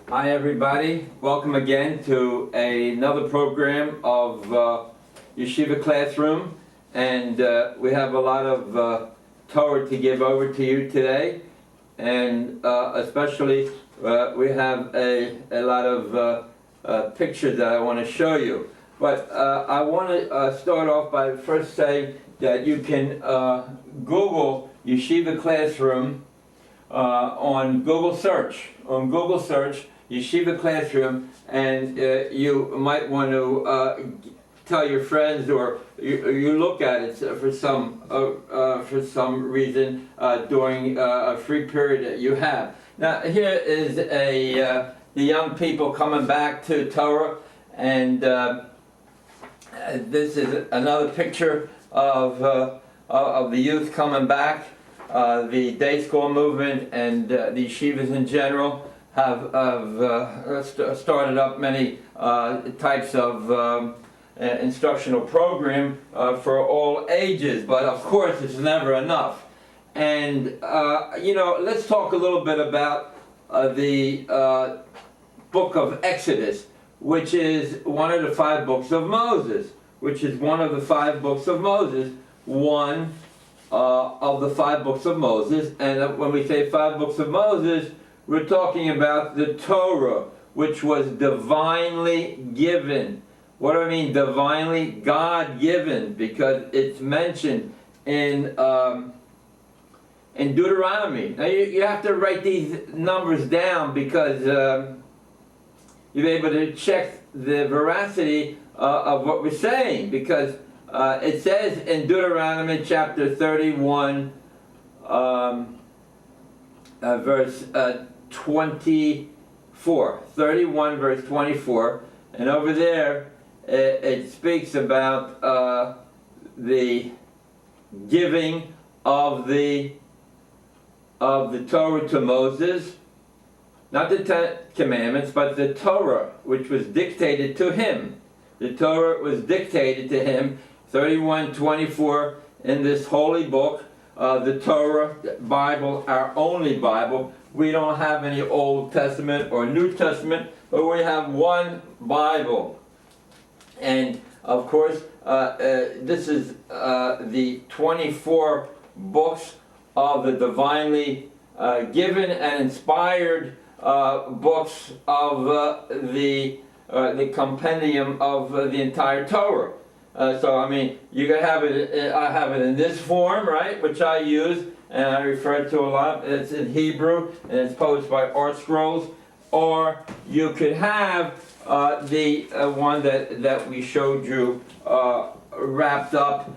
Hi everybody, welcome again to another program of Yeshiva Classroom, and we have a lot of Torah to give over to you today, and especially we have a lot of pictures that I want to show you. But I want to start off by first saying that you can Google Yeshiva Classroom on Google search. Yeshiva Classroom, and you might want to tell your friends, or you look at it for some reason during a free period that you have. Now here is the young people coming back to Torah, and this is another picture of the youth coming back. The day school movement and the yeshivas in general have started up many types of instructional program for all ages, but of course it's never enough. And let's talk a little bit about the book of Exodus, which is one of the 5 books of Moses, one of the 5 books of Moses. And when we say 5 books of Moses, we're talking about the Torah, which was divinely given. What do I mean divinely? God-given, because it's mentioned in Deuteronomy. Now you have to write these numbers down because you'll be able to check the veracity of what we're saying, because it says in Deuteronomy chapter 31, verse 24. 31 verse 24, and over there it speaks about the giving of the Torah to Moses, not the 10 Commandments, but the Torah, which was dictated to him. The Torah was dictated to him. 31:24 in this holy book, the Torah, Bible, our only Bible. We don't have any Old Testament or New Testament, but we have one Bible. And of course, this is the 24 books of the divinely given and inspired books of the compendium of the entire Torah. So I mean, you can have it. I have it in this form, right, which I use and I refer to a lot. It's in Hebrew and it's published by Art Scrolls. Or you could have the one that we showed you wrapped up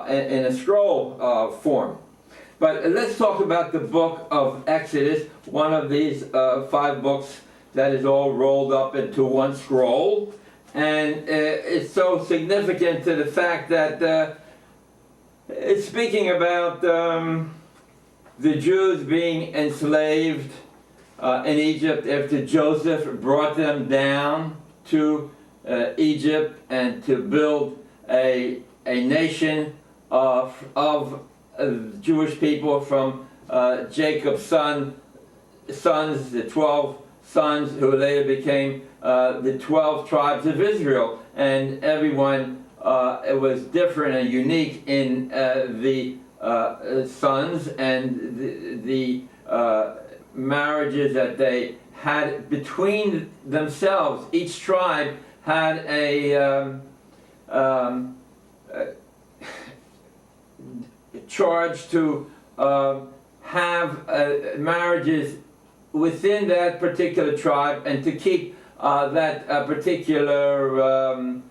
in a scroll form. But let's talk about the book of Exodus, one of these 5 books that is all rolled up into one scroll. And it's so significant to the fact that it's speaking about the Jews being enslaved in Egypt after Joseph brought them down to Egypt and to build a nation of Jewish people from Jacob's sons, the 12 sons who later became the 12 tribes of Israel. And everyone it was different and unique in the sons and the marriages that they had between themselves. Each tribe had a charge to have marriages within that particular tribe and to keep that particular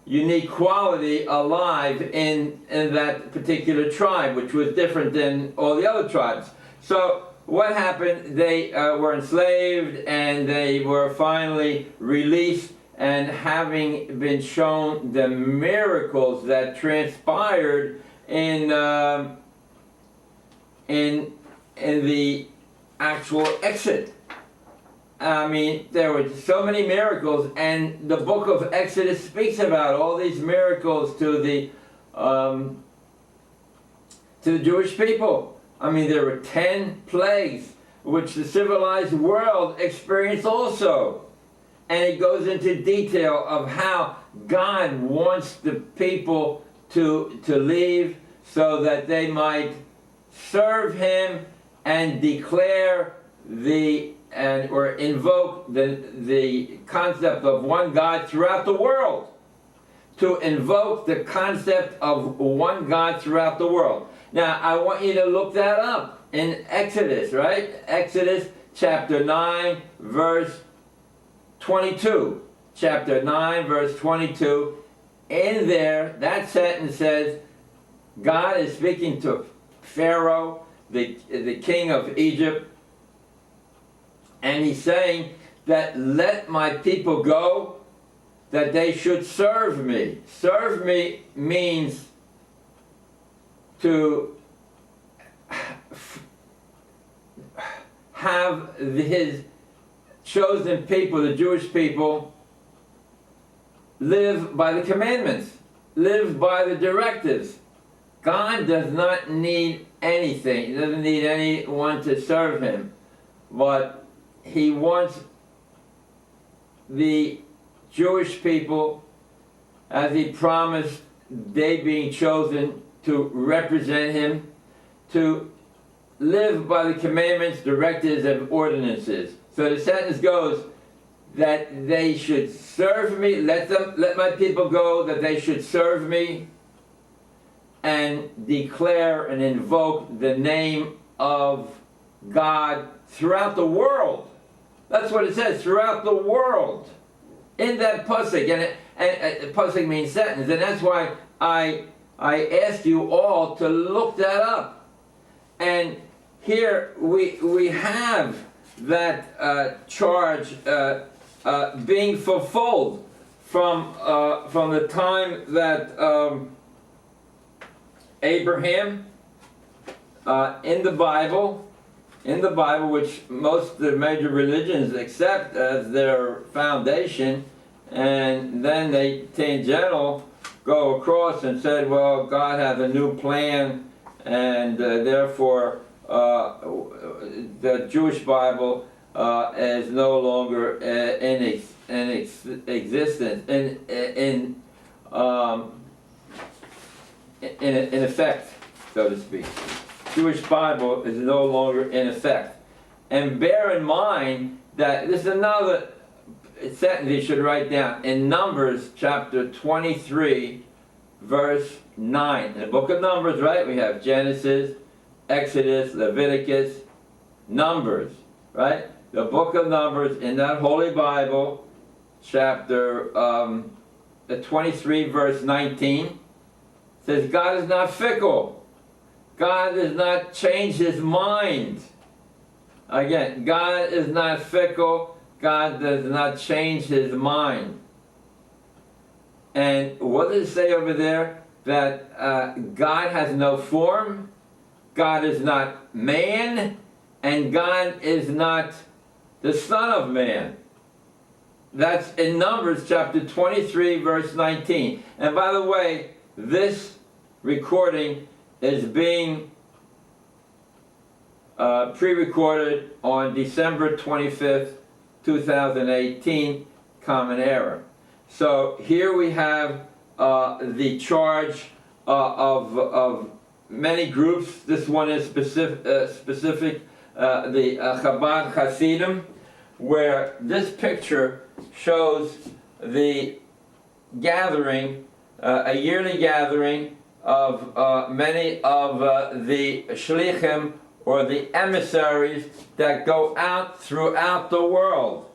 unique quality alive in that particular tribe, which was different than all the other tribes. So what happened? They were enslaved and they were finally released, and having been shown the miracles that transpired in the actual exit. I mean, there were so many miracles, and the book of Exodus speaks about all these miracles to the Jewish people. I mean, there were 10 plagues which the civilized world experienced also. And he goes into detail of how God wants the people to leave so that they might serve him and declare or invoke the concept of one God throughout the world. To invoke the concept of one God throughout the world. Now, I want you to look that up in Exodus, right? Exodus chapter 9, verse 22. Chapter 9, verse 22. In there, that sentence says, God is speaking to Pharaoh, the king of Egypt, and he's saying that let my people go, that they should serve me. Serve me means to have his chosen people, the Jewish people, live by the commandments, live by the directives. God does not need anything. He doesn't need anyone to serve him. But he wants the Jewish people, as he promised, they being chosen to represent him, to live by the commandments, directives, and ordinances. So the sentence goes that they should serve me, let my people go, that they should serve me, and declare and invoke the name of God throughout the world. That's what it says, throughout the world. In that pasuk, and pasuk means sentence, and that's why I ask you all to look that up. And here we have that charge being fulfilled from the time that Abraham in the Bible, which most of the major religions accept as their foundation, and then they tangential go across and said, well, God has a new plan, and therefore the Jewish Bible is no longer in existence, in effect, so to speak. Jewish Bible is no longer in effect. And bear in mind that this is another sentence you should write down. In Numbers chapter 23, verse 9. In the book of Numbers, right, we have Genesis, Exodus, Leviticus, Numbers, right? The book of Numbers in that Holy Bible, chapter 23, verse 19, says God is not fickle. God does not change his mind. Again, God is not fickle. God does not change his mind. And what does it say over there? That God has no form, God is not man, and God is not the Son of Man. That's in Numbers chapter 23, verse 19. And by the way, this recording is being pre-recorded on December 25th, 2018, Common Era. So here we have the charge of many groups. This one is specific, the Chabad Hasidim, where this picture shows the gathering, a yearly gathering of many of the shlichim, or the emissaries that go out throughout the world.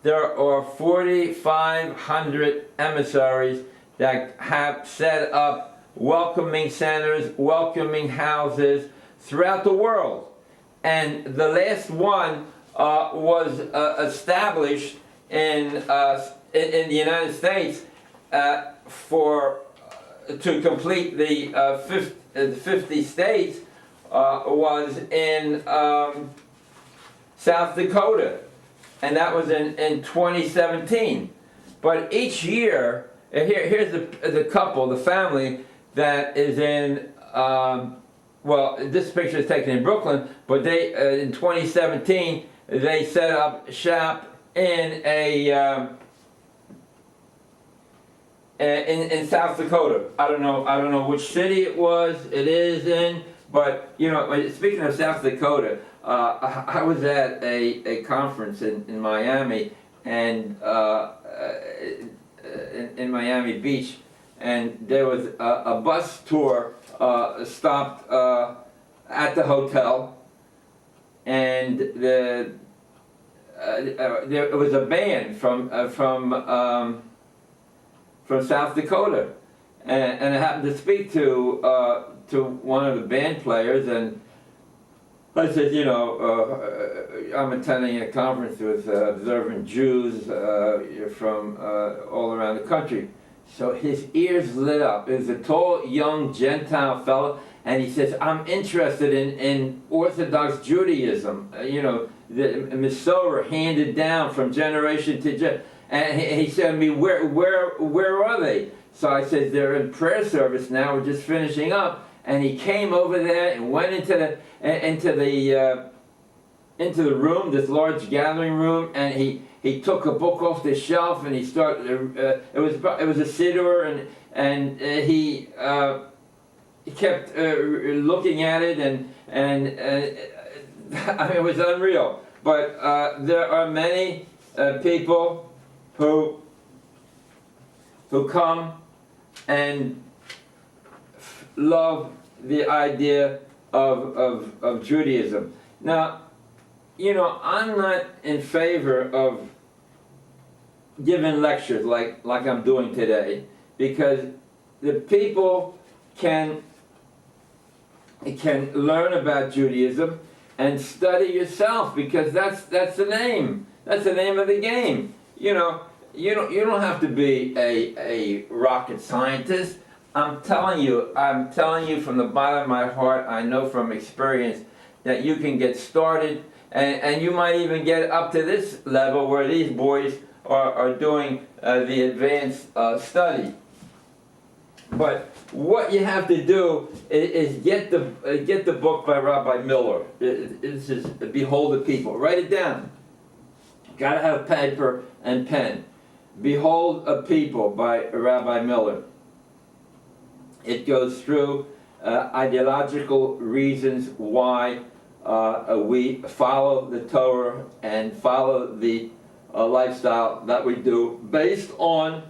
There are 4,500 emissaries that have set up welcoming centers, welcoming houses throughout the world. And the last one was established in the United States to complete the 50 states, was in South Dakota, and that was in 2017. But each year, here's the couple, the family that is in well, this picture is taken in Brooklyn, but they in 2017 they set up shop in in South Dakota. I don't know which city it is in, but you know, speaking of South Dakota, I was at a conference in Miami, and in Miami Beach, and there was a bus tour stopped at the hotel, and there was a band from South Dakota, and I happened to speak to one of the band players, and I said, you know, I'm attending a conference with observant Jews from all around the country. So his ears lit up. It was a tall, young Gentile fellow, and he says, I'm interested in Orthodox Judaism, you know, the Masorah handed down from generation to generation. And he said to me, where are they? So I said, they're in prayer service now, we're just finishing up. And he came over there and went into the room, this large gathering room, and he took a book off the shelf and he started. It was a siddur, and he kept looking at it, and I mean, it was unreal. But there are many people who come and love the idea of Judaism. Now, you know, I'm not in favor of giving lectures like I'm doing today, because the people can learn about Judaism and study yourself, because that's the name. That's the name of the game. You know, you don't have to be a rocket scientist. I'm telling you from the bottom of my heart, I know from experience that you can get started, and you might even get up to this level where these boys are doing the advanced study. But what you have to do is get the book by Rabbi Millers. This is Behold the People. Write it down. Gotta have paper and pen. Behold a People by Rabbi Millers. It goes through ideological reasons why we follow the Torah and follow the lifestyle that we do based on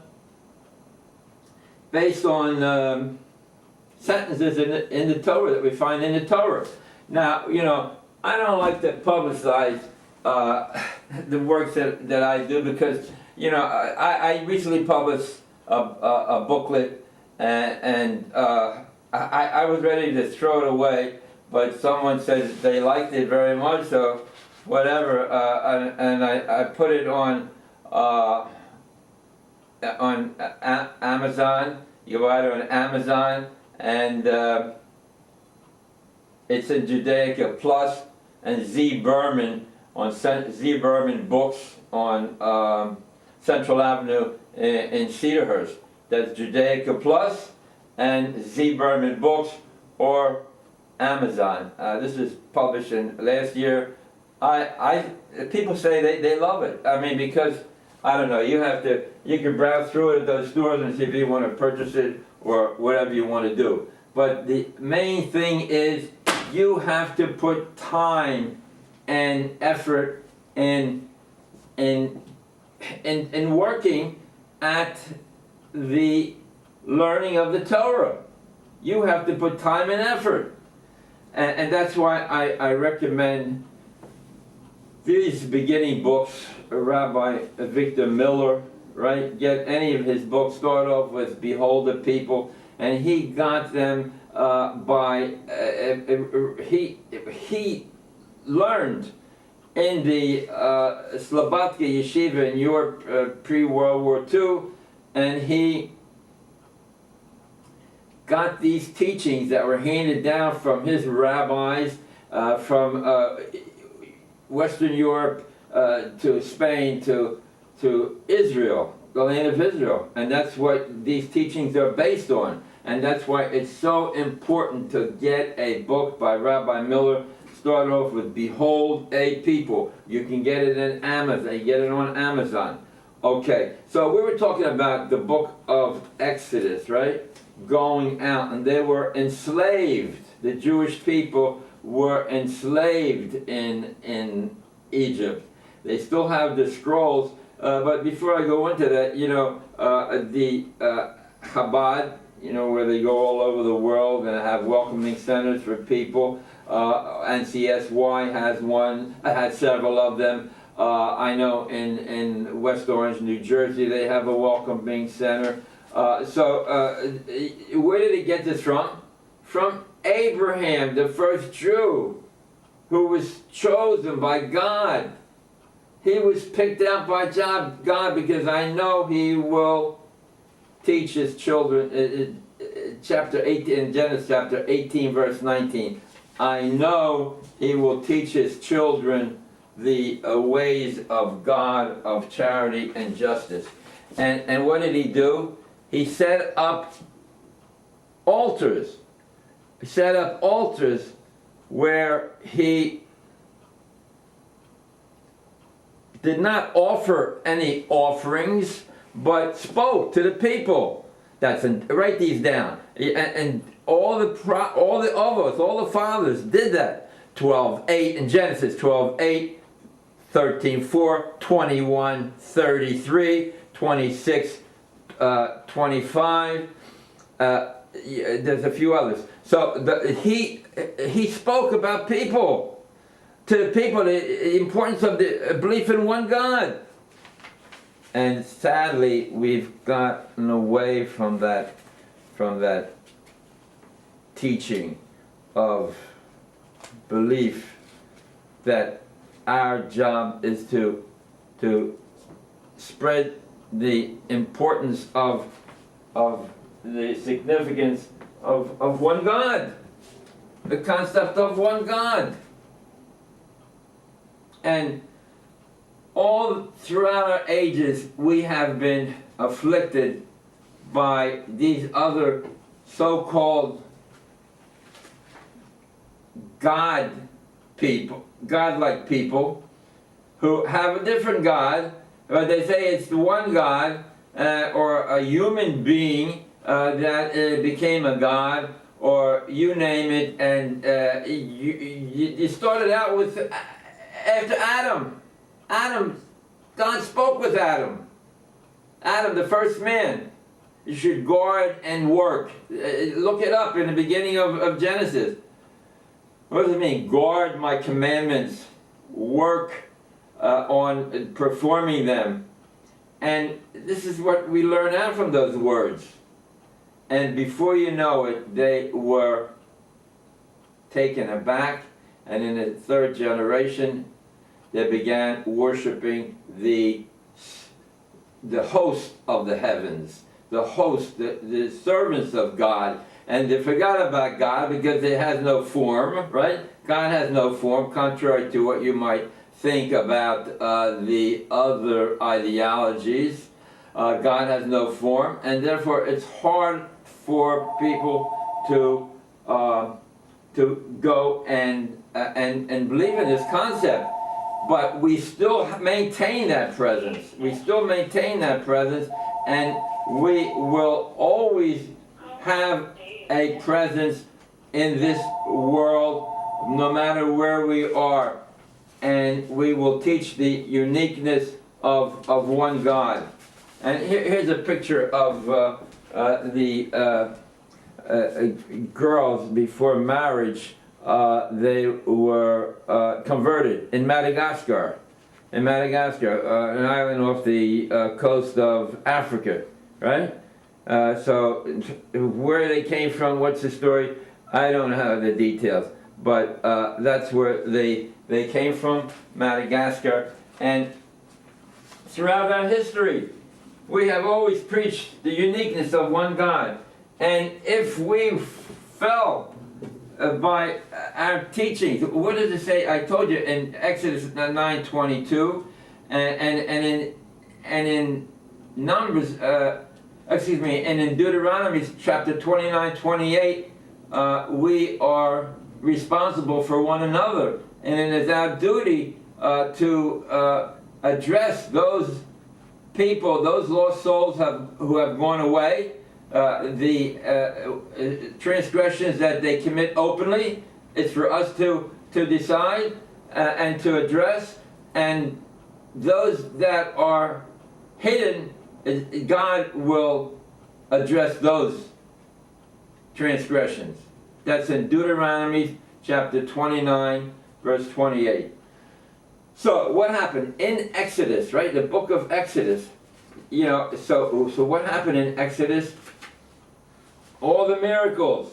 sentences in the Torah that we find in the Torah. Now, you know, I don't like to publicize the works that I do, because, you know, I recently published a booklet, and I was ready to throw it away, but someone said they liked it very much, so whatever, and I put it on Amazon. You buy it on Amazon, and it's in Judaica Plus, and Z Berman on Z Berman Books on Central Avenue in Cedarhurst. That's Judaica Plus and Z Berman Books, or Amazon. This was published in last year. People say they love it. I mean, because I don't know, you can browse through it at those stores and see if you want to purchase it or whatever you want to do. But the main thing is you have to put time and effort in working at the learning of the Torah. You have to put time and effort. And that's why I recommend these beginning books. Rabbi Victor Miller, right? Get any of his books. Start off with Behold the People, and he got them he learned in the Slobodka Yeshiva in Europe pre-World War II, and he got these teachings that were handed down from his rabbis from Western Europe to Spain to Israel, the land of Israel. And that's what these teachings are based on. And that's why it's so important to get a book by Rabbi Miller. Start off with Behold a People. You can get it in Amazon. You get it on Amazon. Okay, so we were talking about the book of Exodus, right? Going out, and they were enslaved. The Jewish people were enslaved in Egypt. They still have the scrolls, but before I go into that, you know, the Chabad, you know, where they go all over the world and have welcoming centers for people. NCSY has one, has several of them. I know in West Orange, New Jersey, they have a welcoming center. Where did he get this from? From Abraham, the first Jew, who was chosen by God. He was picked out by God because I know he will teach his children. Chapter 18, in Genesis chapter 18, verse 19. I know he will teach his children the ways of God, of charity and justice. And what did he do? He set up altars. He set up altars where he did not offer any offerings, but spoke to the people. Write these down. And all the avos, all the fathers did that. 12:8 in Genesis, 12:8, 13:4, 21:33, 26, 25. There's a few others. So he spoke about people. To the people, the importance of the belief in one God. And sadly, we've gotten away from that teaching of belief that our job is to spread the importance of the significance of one God, the concept of one God. And all throughout our ages, we have been afflicted by these other so-called God-like people, who have a different God, but they say it's the one God, or a human being that became a God, or you name it, and you started out with, after Adam, God spoke with Adam. Adam, the first man. You should guard and work. Look it up in the beginning of Genesis. What does it mean? Guard my commandments. Work on performing them. And this is what we learn out from those words. And before you know it, they were taken aback. And in the third generation, they began worshiping the host of the heavens, the host, the servants of God. And they forgot about God because it has no form, right? God has no form, contrary to what you might think about the other ideologies. God has no form, and therefore it's hard for people to go and believe in this concept. But we still maintain that presence. We still maintain that presence, and we will always have a presence in this world, no matter where we are. And we will teach the uniqueness of one God. And here's a picture of the girls before marriage. They were converted in Madagascar. An island off the coast of Africa, right? So where they came from, what's the story? I don't know the details, but that's where they came from, Madagascar. And throughout our history, we have always preached the uniqueness of one God. And if we fell by our teachings, what does it say? I told you in Exodus 9:22, and in Numbers excuse me, and in Deuteronomy chapter 29, 28, we are responsible for one another. And it is our duty to address those people, those lost souls who have gone away, the transgressions that they commit openly. It's for us to decide and to address. And those that are hidden, God will address those transgressions. That's in Deuteronomy chapter 29, verse 28. So what happened in Exodus, right? The book of Exodus. You know, so what happened in Exodus? All the miracles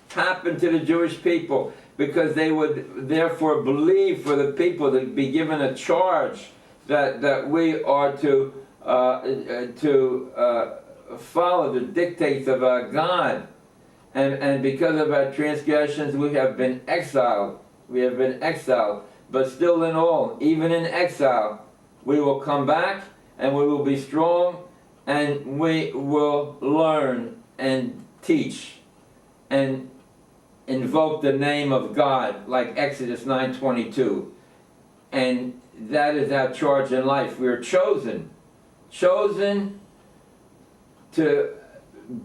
happened to the Jewish people because they would therefore believe for the people to be given a charge that we are to follow the dictates of our God. And because of our transgressions, we have been exiled. We have been exiled. But still in all, even in exile, we will come back and we will be strong and we will learn and teach and invoke the name of God, like Exodus 9:22. And that is our charge in life. We are chosen to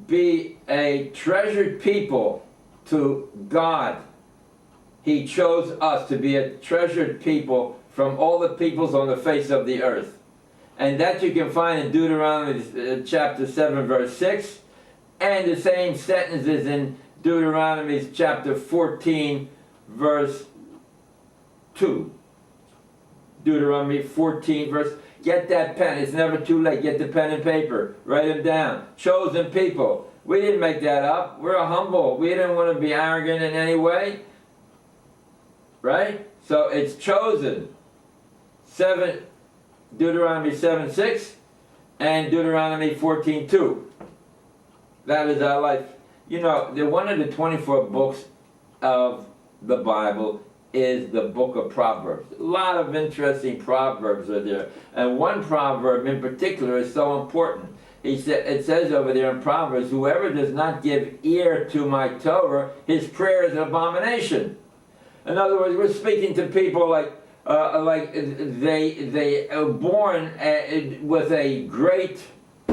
be a treasured people to God. He chose us to be a treasured people from all the peoples on the face of the earth. And that you can find in Deuteronomy chapter 7 verse 6, and the same sentences in Deuteronomy chapter 14 verse 2. Deuteronomy 14 verse, get that pen, it's never too late, get the pen and paper, write them down. Chosen people, we didn't make that up, we're humble, we didn't want to be arrogant in any way, right? So it's chosen. Deuteronomy 7:6 and Deuteronomy 14:2. That is our life. You know, one of the 24 books of the Bible is the book of Proverbs. A lot of interesting proverbs are there. And one proverb in particular is so important. It says over there in Proverbs, whoever does not give ear to my Torah, his prayer is an abomination. In other words, we're speaking to people like they are born with a great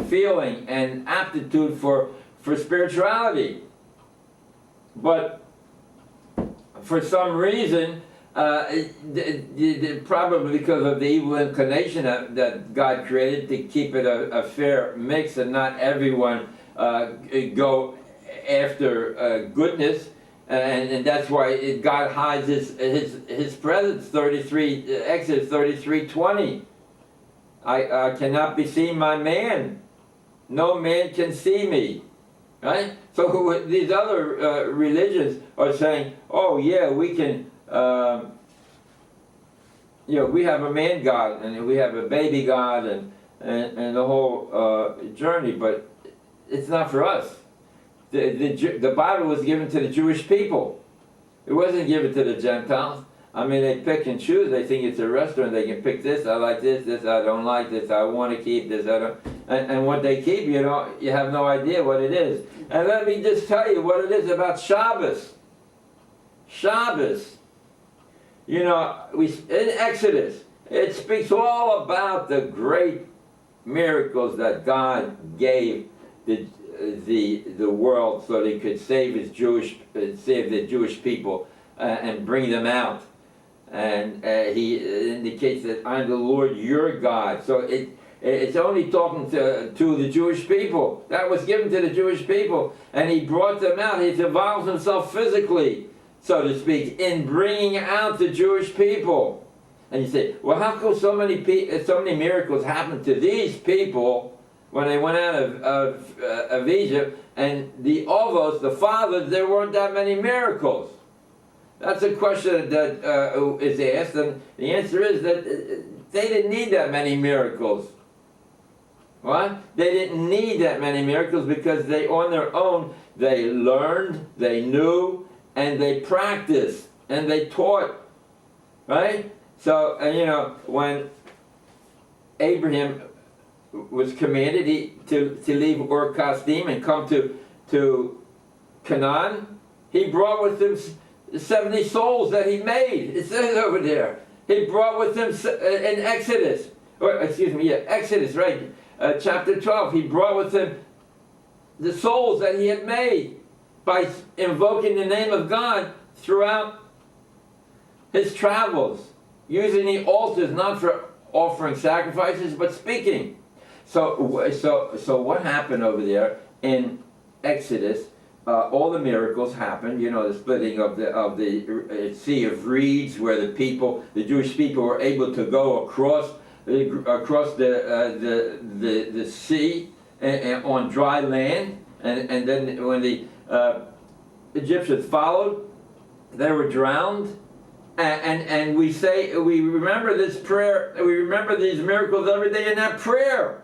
feeling and aptitude for spirituality. But for some reason, probably because of the evil inclination that God created to keep it a fair mix and not everyone go after goodness, and that's why God hides his presence. Exodus 33:20. I cannot be seen by man. No man can see me. Right? So these other religions are saying, oh yeah, we can, we have a man God and we have a baby God and the whole journey, but it's not for us. The Bible was given to the Jewish people. It wasn't given to the Gentiles. I mean, they pick and choose. They think it's a restaurant. They can pick this, I like this I don't like, this I want to keep, this I don't. And what they keep, you have no idea what it is. And let me just tell you what it is about Shabbos. Shabbos. You know, in Exodus, it speaks all about the great miracles that God gave the world so they could save the Jewish people and bring them out. And he indicates that I'm the Lord your God. So it's only talking to the Jewish people. That was given to the Jewish people. And he brought them out. He involves himself physically, so to speak, in bringing out the Jewish people. And you say, well, how come so many miracles happened to these people when they went out of Egypt? And the Ovos, the fathers, there weren't that many miracles. That's a question that is asked, and the answer is that they didn't need that many miracles. What? They didn't need that many miracles because they, on their own, they learned, they knew, and they practiced, and they taught. Right? So, when Abraham was commanded to leave Ur Kasdim and come to Canaan, he brought with him 70 souls that he made. It says over there. He brought with him in Exodus, Exodus, right? Chapter 12. He brought with him the souls that he had made by invoking the name of God throughout his travels, using the altars not for offering sacrifices but speaking. So what happened over there in Exodus? All the miracles happened. You know, the splitting of the Sea of Reeds, where the Jewish people were able to go across the sea and on dry land, and then when the Egyptians followed, they were drowned. And we remember this prayer, we remember these miracles every day in that prayer.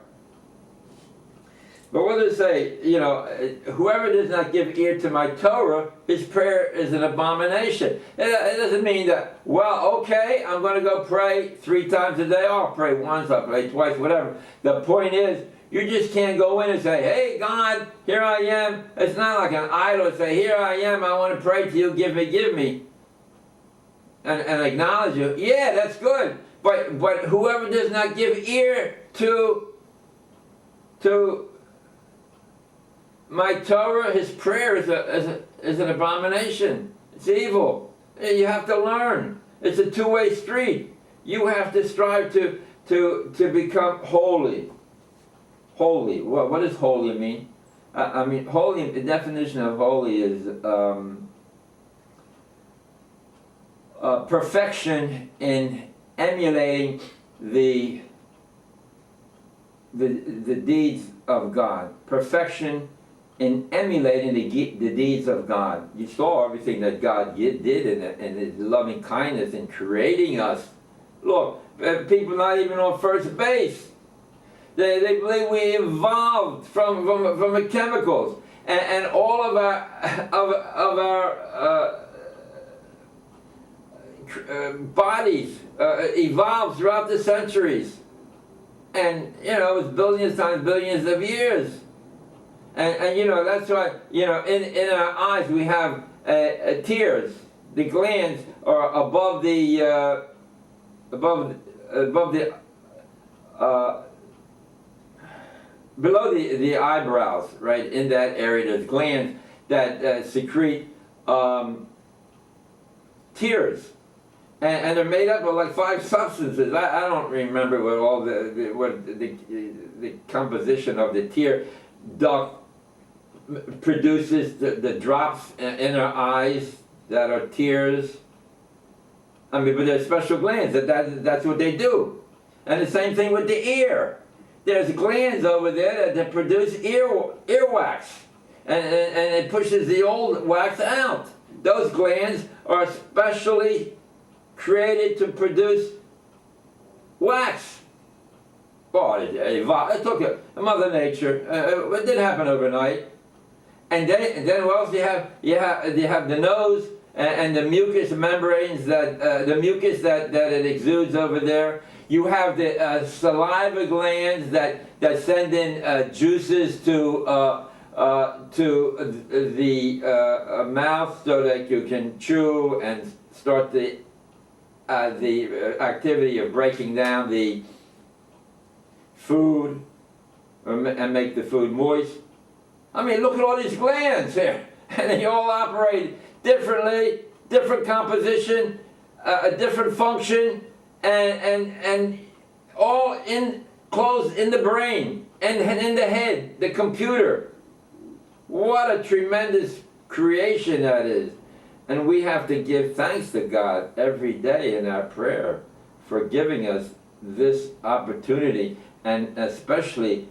But what does it say? You know, whoever does not give ear to my Torah, his prayer is an abomination. It doesn't mean that, well, okay, I'm going to go pray 3 times a day. I'll pray once, I'll pray twice, whatever. The point is, you just can't go in and say, hey, God, here I am. It's not like an idol to say, here I am, I want to pray to you, give me. And acknowledge you. Yeah, that's good. But whoever does not give ear to my Torah, his prayer is an abomination. It's evil. You have to learn. It's a two-way street. You have to strive to become holy. Holy. Well, what does holy mean? I mean, holy. The definition of holy is perfection in emulating the deeds of God. Perfection in emulating the deeds of God. You saw everything that God did in His loving kindness in creating us. Look, people not even on first base. They believe we evolved from the chemicals, and all of our bodies evolved throughout the centuries, and you know, it was billions times billions of years. And you know, that's why, you know, in our eyes we have tears. The glands are above the below the eyebrows, right? In that area, there's glands that secrete tears, and they're made up of like 5 substances. I don't remember what all the composition of the tear duct produces the drops in our eyes that are tears. I mean, but there's special glands that's what they do. And the same thing with the ear. There's glands over there that produce earwax, and it pushes the old wax out. Those glands are specially created to produce wax. Oh, it took Mother Nature. It didn't happen overnight. And then what else do you have? You have the nose and the mucous membranes that it exudes over there. You have the saliva glands that send in juices to the mouth so that you can chew and start the activity of breaking down the food and make the food moist. I mean, look at all these glands here, and they all operate differently, different composition, a different function, and all closed in the brain and in the head, the computer. What a tremendous creation that is. And we have to give thanks to God every day in our prayer for giving us this opportunity, and especially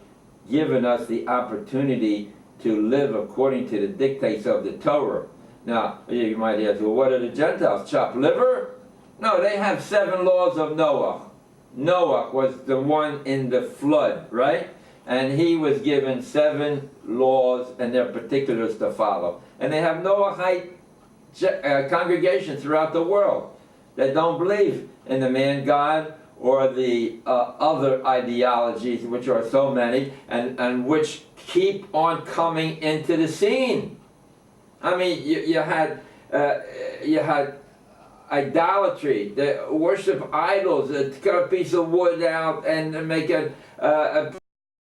giving us the opportunity to live according to the dictates of the Torah. Now, you might ask, well, what do the Gentiles, chop liver? No, they have 7 laws of Noah. Noah was the one in the flood, right? And he was given 7 laws and their particulars to follow. And they have Noahite congregations throughout the world that don't believe in the man God or the other ideologies, which are so many, and which keep on coming into the scene. I mean, you had idolatry, the worship idols, cut a piece of wood out and make a